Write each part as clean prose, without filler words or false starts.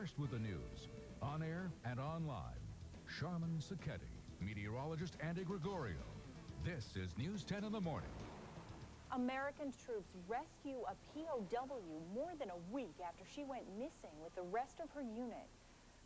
first with the news, on air and online. Sharman Sacchetti, meteorologist Andy Gregorio. This is News 10 in the morning. American troops rescue a POW more than a week after she went missing with the rest of her unit.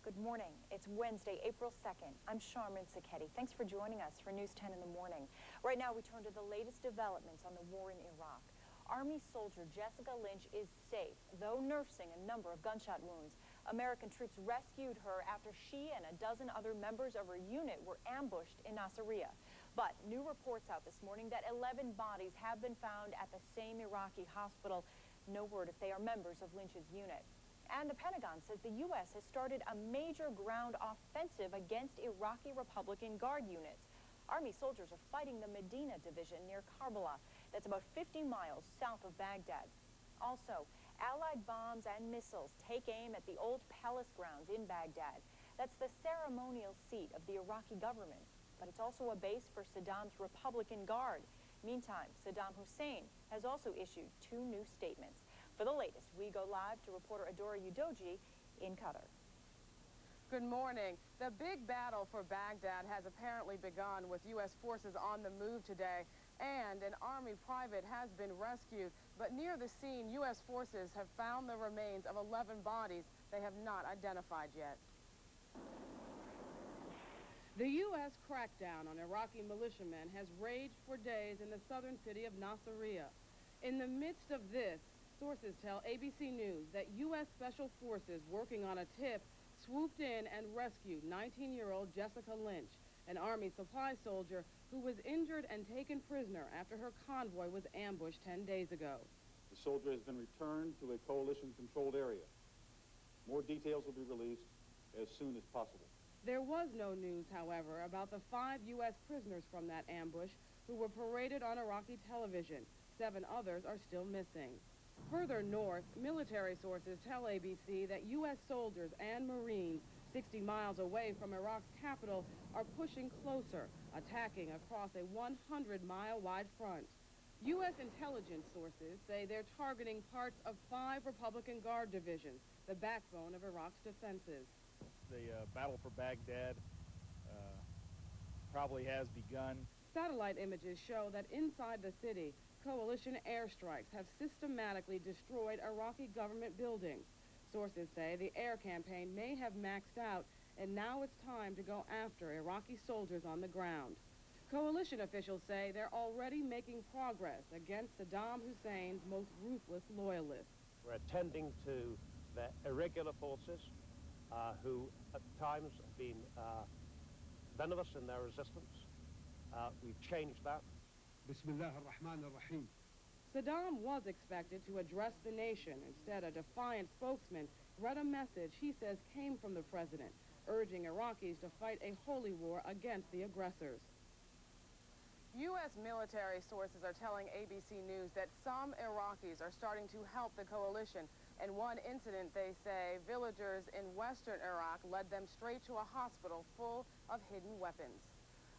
Good morning. It's Wednesday, April 2nd. I'm Sharman Sacchetti. Thanks for joining us for News 10 in the morning. Right now, we turn to the latest developments on the war in Iraq. Army soldier Jessica Lynch is safe, though nursing a number of gunshot wounds. American troops rescued her after she and a dozen other members of her unit were ambushed in Nasiriyah. But new reports out this morning that 11 bodies have been found at the same Iraqi hospital. No word if they are members of Lynch's unit. And the Pentagon says the U.S. has started a major ground offensive against Iraqi Republican Guard units. Army soldiers are fighting the Medina division near Karbala. That's about 50 miles south of Baghdad. Also, Allied bombs and missiles take aim at the old palace grounds in Baghdad. That's the ceremonial seat of the Iraqi government, but it's also a base for Saddam's Republican Guard. Meantime, Saddam Hussein has also issued 2 new statements. For the latest, we go live to reporter Adaora Udoji in Qatar. Good morning. The big battle for Baghdad has apparently begun with U.S. forces on the move today, and an Army private has been rescued. But near the scene, U.S. forces have found the remains of 11 bodies they have not identified yet. The U.S. crackdown on Iraqi militiamen has raged for days in the southern city of Nasiriyah. In the midst of this, sources tell ABC News that U.S. Special Forces working on a tip swooped in and rescued 19-year-old Jessica Lynch, an Army supply soldier who was injured and taken prisoner after her convoy was ambushed 10 days ago. The soldier has been returned to a coalition-controlled area. More details will be released as soon as possible. There was no news, however, about the 5 U.S. prisoners from that ambush who were paraded on Iraqi television. 7 others are still missing. Further north, military sources tell ABC that U.S. soldiers and Marines 60 miles away from Iraq's capital are pushing closer, attacking across a 100-mile-wide front. U.S. intelligence sources say they're targeting parts of 5 Republican Guard divisions, the backbone of Iraq's defenses. The battle for Baghdad probably has begun. Satellite images show that inside the city, coalition airstrikes have systematically destroyed Iraqi government buildings. Sources say the air campaign may have maxed out, and now it's time to go after Iraqi soldiers on the ground. Coalition officials say they're already making progress against Saddam Hussein's most ruthless loyalists. We're attending to the irregular forces who at times have been venomous in their resistance. We've changed that. Bismillah ar-Rahman ar-Rahim. Saddam was expected to address the nation. Instead, a defiant spokesman read a message he says came from the president, urging Iraqis to fight a holy war against the aggressors. U.S. military sources are telling ABC News that some Iraqis are starting to help the coalition. In one incident, they say villagers in western Iraq led them straight to a hospital full of hidden weapons.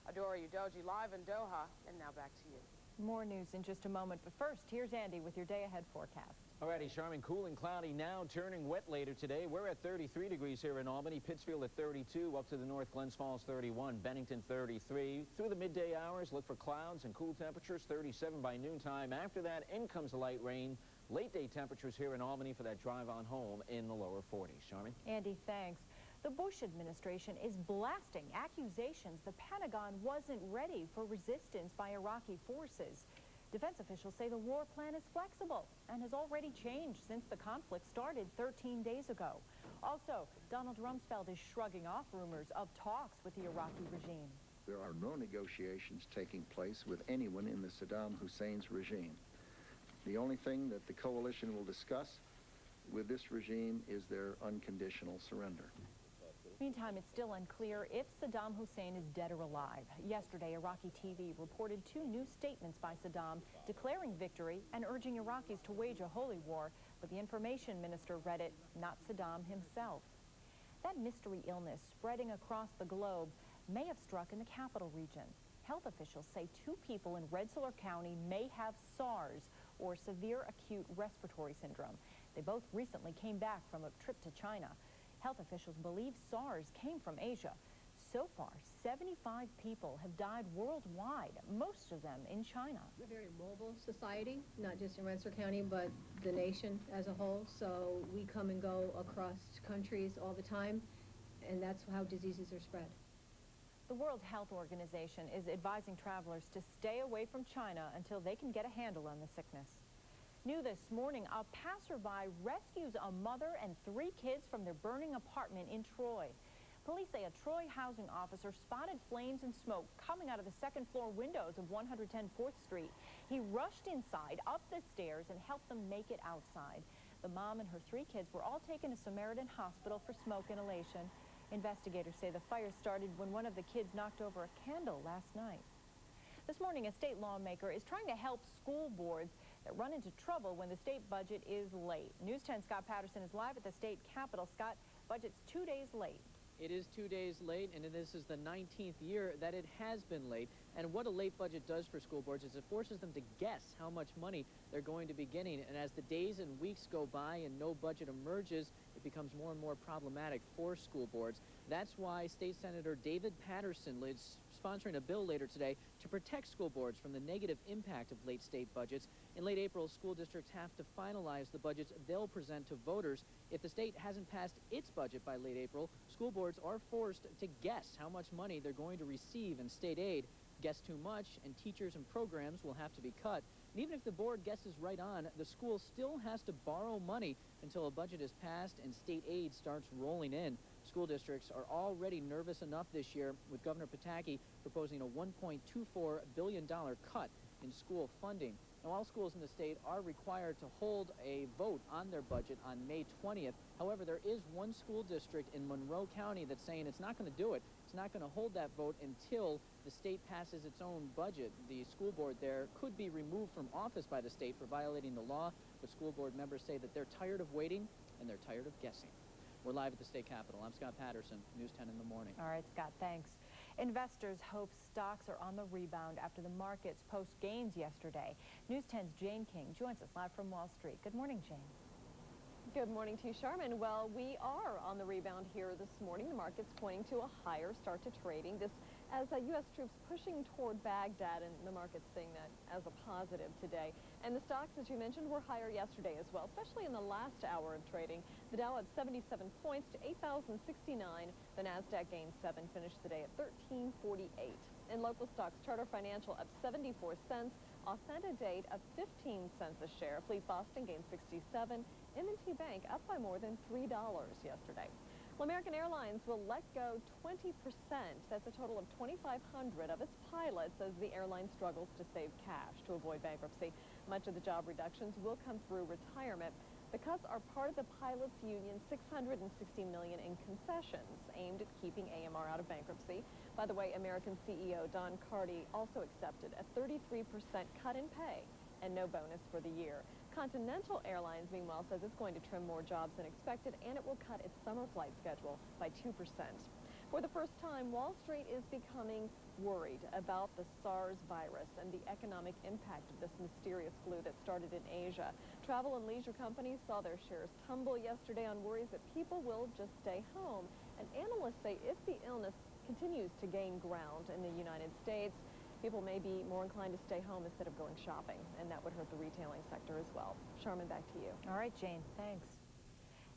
Adaora Udoji live in Doha, and now back to you. More news in just a moment, but first, here's Andy with your day-ahead forecast. Alrighty, Sharman, cool and cloudy now, turning wet later today. We're at 33 degrees here in Albany, Pittsfield at 32, up to the north, Glens Falls 31, Bennington 33. Through the midday hours, look for clouds and cool temperatures, 37 by noontime. After that, in comes the light rain. Late day temperatures here in Albany for that drive on home in the lower 40s. Sharman? Andy, thanks. The Bush administration is blasting accusations the Pentagon wasn't ready for resistance by Iraqi forces. Defense officials say the war plan is flexible and has already changed since the conflict started 13 days ago. Also, Donald Rumsfeld is shrugging off rumors of talks with the Iraqi regime. There are no negotiations taking place with anyone in the Saddam Hussein's regime. The only thing that the coalition will discuss with this regime is their unconditional surrender. Meantime, it's still unclear if Saddam Hussein is dead or alive. Yesterday, Iraqi TV reported 2 new statements by Saddam declaring victory and urging Iraqis to wage a holy war, but the information minister read it, not Saddam himself. That mystery illness spreading across the globe may have struck in the capital region. Health officials say 2 people in Rensselaer County may have SARS, or severe acute respiratory syndrome. They both recently came back from a trip to China. Health officials believe SARS came from Asia. So far, 75 people have died worldwide, most of them in China. A very mobile society, not just in Rensselaer County, but the nation as a whole. So we come and go across countries all the time, and that's how diseases are spread. The World Health Organization is advising travelers to stay away from China until they can get a handle on the sickness. New this morning, a passerby rescues a mother and 3 kids from their burning apartment in Troy. Police say a Troy housing officer spotted flames and smoke coming out of the second-floor windows of 110 4th Street. He rushed inside, up the stairs, and helped them make it outside. The mom and her 3 kids were all taken to Samaritan Hospital for smoke inhalation. Investigators say the fire started when one of the kids knocked over a candle last night. This morning, a state lawmaker is trying to help school boards that run into trouble when the state budget is late. News 10's Scott Patterson is live at the state capitol. Scott, budget's 2 days late. It is 2 days late, and this is the 19th year that it has been late. And what a late budget does for school boards is it forces them to guess how much money they're going to be getting. And as the days and weeks go by and no budget emerges, it becomes more and more problematic for school boards. That's why State Senator David Paterson is sponsoring a bill later today to protect school boards from the negative impact of late state budgets. In late April, school districts have to finalize the budgets they'll present to voters. If the state hasn't passed its budget by late April, school boards are forced to guess how much money they're going to receive in state aid. Guess too much, and teachers and programs will have to be cut. And even if the board guesses right on, the school still has to borrow money until a budget is passed and state aid starts rolling in. School districts are already nervous enough this year, with Governor Pataki proposing a $1.24 billion cut in school funding. Now, all schools in the state are required to hold a vote on their budget on May 20th. However, there is one school district in Monroe County that's saying it's not going to do it. It's not going to hold that vote until the state passes its own budget. The school board there could be removed from office by the state for violating the law, but school board members say that they're tired of waiting and they're tired of guessing. We're live at the state capitol. I'm Scott Patterson, News 10 in the morning. All right, Scott, thanks. Investors hope stocks are on the rebound after the markets post gains yesterday. News 10's Jane King joins us live from Wall Street. Good morning, Jane. Good morning to you, Sharman. Well, we are on the rebound here this morning. The market's pointing to a higher start to trading. This as U.S. troops pushing toward Baghdad, and the market's seeing that as a positive today. And the stocks, as you mentioned, were higher yesterday as well, especially in the last hour of trading. The Dow had 77 points to 8,069. The Nasdaq gained 7, finished the day at 1348. In local stocks, Charter Financial up 74 cents. Ausenta Date up 15 cents a share. Fleet Boston gained 67. M&T Bank up by more than $3 yesterday. Well, American Airlines will let go 20%. That's a total of 2,500 of its pilots as the airline struggles to save cash to avoid bankruptcy. Much of the job reductions will come through retirement. The cuts are part of the pilots' union's $660 million in concessions aimed at keeping AMR out of bankruptcy. By the way, American CEO Don Carty also accepted a 33% cut in pay and no bonus for the year. Continental Airlines, meanwhile, says it's going to trim more jobs than expected, and it will cut its summer flight schedule by 2%. For the first time, Wall Street is becoming worried about the SARS virus and the economic impact of this mysterious flu that started in Asia. Travel and leisure companies saw their shares tumble yesterday on worries that people will just stay home. And analysts say if the illness continues to gain ground in the United States, people may be more inclined to stay home instead of going shopping, and that would hurt the retailing sector as well. Sharman, back to you. All right, Jane, thanks.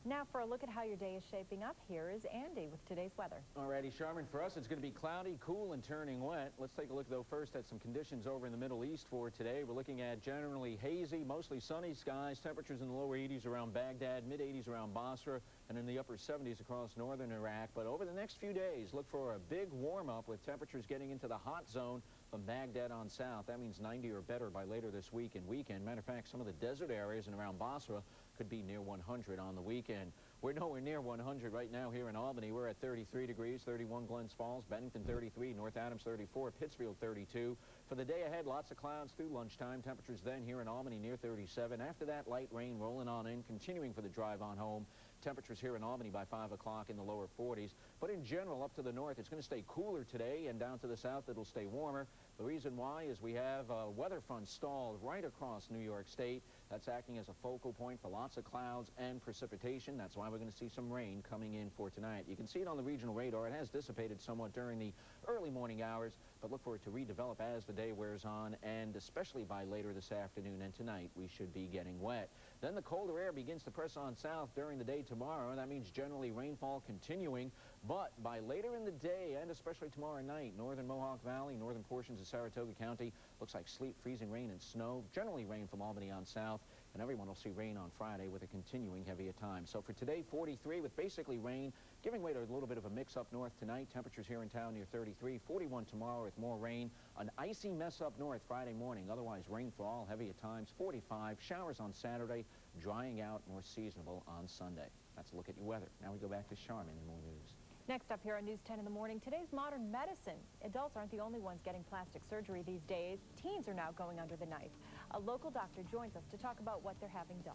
Now for a look at how your day is shaping up, here is Andy with today's weather. Alrighty, Sharman, for us it's going to be cloudy, cool, and turning wet. Let's take a look, though, first at some conditions over in the Middle East for today. We're looking at generally hazy, mostly sunny skies, temperatures in the lower 80s around Baghdad, mid-80s around Basra, and in the upper 70s across northern Iraq. But over the next few days, look for a big warm-up with temperatures getting into the hot zone from Baghdad on south. That means 90 or better by later this week and weekend. Matter of fact, some of the desert areas and around Basra could be near 100 on the weekend. We're nowhere near 100 right now here in Albany. We're at 33 degrees, 31 Glens Falls, Bennington 33, North Adams 34, Pittsfield 32. For the day ahead, lots of clouds through lunchtime. Temperatures then here in Albany near 37. After that, light rain rolling on in, continuing for the drive on home. Temperatures here in Albany by 5 o'clock in the lower 40s. But in general, up to the north, it's going to stay cooler today, and down to the south, it'll stay warmer. The reason why is we have a weather front stalled right across New York State. That's acting as a focal point for lots of clouds and precipitation. That's why we're going to see some rain coming in for tonight. You can see it on the regional radar. It has dissipated somewhat during the early morning hours, but look for it to redevelop as the day wears on, and especially by later this afternoon and tonight, we should be getting wet. Then the colder air begins to press on south during the day tomorrow, and that means generally rainfall continuing. But by later in the day, and especially tomorrow night, northern Mohawk Valley, northern portions of Saratoga County, looks like sleet, freezing rain, and snow. Generally rain from Albany on south, and everyone will see rain on Friday with a continuing heavier time. So for today, 43 with basically rain, giving way to a little bit of a mix up north tonight. Temperatures here in town near 33, 41 tomorrow with more rain. An icy mess up north Friday morning. Otherwise rainfall, heavy at times, 45. Showers on Saturday, drying out, more seasonable on Sunday. That's a look at your weather. Now we go back to Sharman and more news. Next up here on News 10 in the morning, today's modern medicine. Adults aren't the only ones getting plastic surgery these days. Teens are now going under the knife. A local doctor joins us to talk about what they're having done.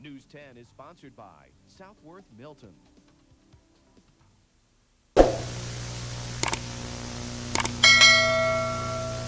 News 10 is sponsored by Southworth Milton.